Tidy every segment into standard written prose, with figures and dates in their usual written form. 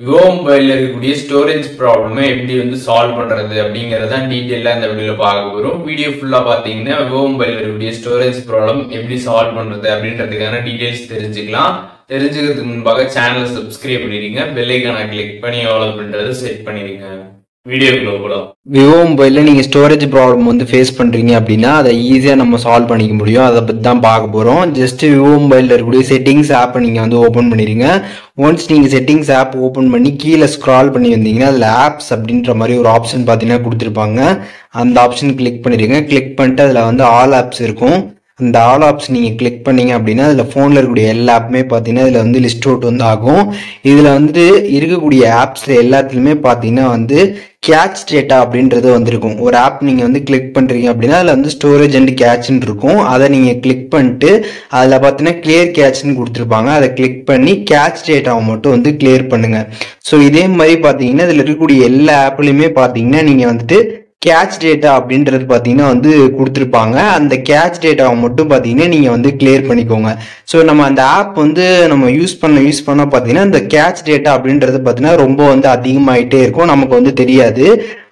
Vivo மொபைல்ல இருக்கக்கூடிய storage ப்ராப்ளமை எப்படி சால்வ் பண்றது அப்படிங்கறத டீடைலா இந்த வீடியோல பார்க்க போறோம். வீடியோ ஃபுல்லா பாத்தீங்கன்னா விவோ மொபைல்ல இருக்கக்கூடிய ஸ்டோரேஜ் ப்ராப்ளம் எப்படி சால்வ் பண்றது அப்படின்றதுக்கான டீடைல்ஸ் தெரிஞ்சுக்கலாம். தெரிஞ்சுக்கிறதுக்கு முன்பாக சேனலை சப்ஸ்கிரைப் பண்ணிடுங்க, பெல் ஐகானை கிளிக் பண்ணி ஆல் அப்படின்றத செட் பண்ணிடுங்க. வீடியோக்குள்ள போலாம். விவோ மொபைலில் நீங்கள் ஸ்டோரேஜ் ப்ராப்ளம் ஃபேஸ் பண்ணுறீங்க அப்படின்னா அதை ஈஸியாக நம்ம சால்வ் பண்ணிக்க முடியும். அதை பற்றி தான் பார்க்க போகிறோம். ஜஸ்ட் விவோ மொபைலில் இருக்கக்கூடிய செட்டிங்ஸ் ஆப்பை நீங்கள் ஓப்பன் பண்ணிடுங்க. ஒன்ஸ் நீங்கள் செட்டிங்ஸ் ஆப் ஓப்பன் பண்ணி கீழே ஸ்க்ரால் பண்ணி வந்தீங்கன்னா அதில் ஆப்ஸ் அப்படின்ற மாதிரி ஒரு ஆப்ஷன் பார்த்தீங்கன்னா கொடுத்துருப்பாங்க. அந்த ஆப்ஷன் கிளிக் பண்ணிடுங்க. கிளிக் பண்ணிட்டு அதில் ஆல் ஆப்ஸ் இருக்கும். அந்த ஆல் ஆப்ஸ் நீங்கள் கிளிக் பண்ணீங்க அப்படின்னா அதில் ஃபோனில் இருக்கக்கூடிய எல்லா ஆப்புமே பார்த்தீங்கன்னா இதில் லிஸ்ட் அவுட் ஆகும். இதில் இருக்கக்கூடிய ஆப்ஸில் எல்லாத்துலேயுமே பார்த்தீங்கன்னா கேட்ச் டேட்டா அப்படின்றது வந்திருக்கும். ஒரு ஆப் நீங்கள் கிளிக் பண்ணுறீங்க அப்படின்னா அதில் ஸ்டோரேஜ் அண்ட் கேட்ச்ன்னு இருக்கும். அதை நீங்கள் கிளிக் பண்ணிட்டு அதில் பார்த்தீங்கன்னா கிளியர் கேட்ச்ன்னு கொடுத்துருப்பாங்க. அதை கிளிக் பண்ணி கேட்ச் டேட்டாவை மட்டும் கிளியர் பண்ணுங்கள். ஸோ இதே மாதிரி பார்த்தீங்கன்னா இதில் இருக்கக்கூடிய எல்லா ஆப்லையுமே பார்த்தீங்கன்னா நீங்கள் கேட்ச் டேட்டா அப்படின்றது பார்த்தீங்கன்னா கொடுத்துருப்பாங்க. அந்த கேட்ச் டேட்டாவை மட்டும் பார்த்தீங்கன்னா நீங்கள் கிளியர் பண்ணிக்கோங்க. ஸோ நம்ம அந்த ஆப் நம்ம யூஸ் பண்ண பார்த்தீங்கன்னா இந்த கேட்ச் டேட்டா அப்படின்றது பார்த்தீங்கன்னா ரொம்ப அதிகமாயிட்டே இருக்கும். நமக்கு தெரியாது.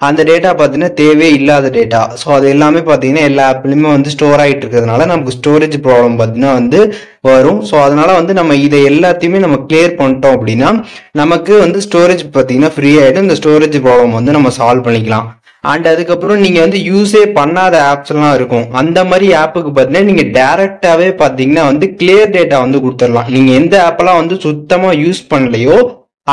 அந்த டேட்டா பார்த்தீங்கன்னா தேவையே இல்லாத டேட்டா. ஸோ அது எல்லாமே பார்த்தீங்கன்னா எல்லா ஆப்லையுமே ஸ்டோர் ஆகிட்டு இருக்கிறதுனால நமக்கு ஸ்டோரேஜ் ப்ராப்ளம் பார்த்தீங்கன்னா வரும். ஸோ அதனால நம்ம இதை எல்லாத்தையுமே நம்ம கிளியர் பண்ணிட்டோம் அப்படின்னா நமக்கு ஸ்டோரேஜ் பார்த்தீங்கன்னா ஃப்ரீ ஆகிடும். இந்த ஸ்டோரேஜ் ப்ராப்ளம் நம்ம சால்வ் பண்ணிக்கலாம். அண்ட் அதுக்கப்புறம் நீங்க யூஸே பண்ணாத ஆப்ஸ் எல்லாம் இருக்கும். அந்த மாதிரி ஆப்புக்கு பார்த்தீங்கன்னா நீங்க டைரக்டாவே பார்த்தீங்கன்னா கிளியர் டேட்டா கொடுத்துடலாம். நீங்க எந்த ஆப்பெல்லாம் சுத்தமா யூஸ் பண்ணலையோ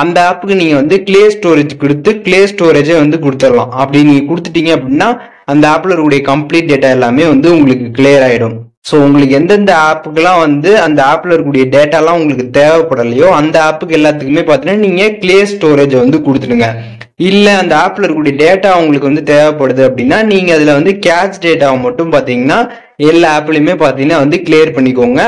அந்த ஆப்புக்கு நீங்க கிளியர் ஸ்டோரேஜ் கொடுத்து கிளியர் ஸ்டோரேஜே கொடுத்துடலாம். அப்படி நீங்க கொடுத்துட்டீங்க அப்படின்னா அந்த ஆப்ல இருக்கக்கூடிய கம்ப்ளீட் டேட்டா எல்லாமே உங்களுக்கு கிளியர் ஆயிடும். ஸோ உங்களுக்கு எந்தெந்த ஆப்புக்கெல்லாம் அந்த ஆப்ல இருக்கக்கூடிய டேட்டாலாம் உங்களுக்கு தேவைப்படலையோ அந்த ஆப்புக்கு எல்லாத்துக்குமே பார்த்தீங்கன்னா நீங்க கிளியர் ஸ்டோரேஜ் கொடுத்துடுங்க. இல்ல அந்த ஆப்ல இருக்கக்கூடிய டேட்டா உங்களுக்கு தேவைப்படுது அப்படின்னா நீங்க அதுல கேட்ச் டேட்டாவை மட்டும் பாத்தீங்கன்னா எல்லா ஆப்லயுமே பாத்தீங்கன்னா கிளியர் பண்ணிக்கோங்க.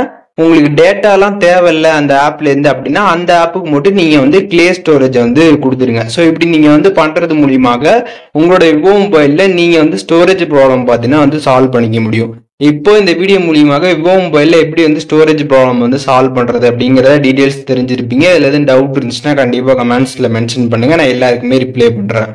உங்களுக்கு டேட்டாலாம் தேவையில்லை அந்த ஆப்ல இருந்து அப்படின்னா அந்த ஆப்புக்கு மட்டும் நீங்க கிளியர் ஸ்டோரேஜ் கொடுத்துருங்க. ஸோ இப்படி நீங்க பண்றது மூலியமாக உங்களோட விவோ மொபைல்ல நீங்க ஸ்டோரேஜ் ப்ராப்ளம் பாத்தீங்கன்னா சால்வ் பண்ணிக்க முடியும். இப்போ இந்த வீடியோ மூலியமாக விவோ மொபைல்ல எப்படி ஸ்டோரேஜ் ப்ராப்ளம் சால்வ் பண்றது அப்படிங்கறத டீடைல்ஸ் தெரிஞ்சிருப்பீங்க. இதுல எதுவும் டவுட் இருந்துச்சுன்னா கண்டிப்பா கமெண்ட்ஸ்ல மென்ஷன் பண்ணுங்க. நான் எல்லாருக்குமே ரிப்ளை பண்றேன்.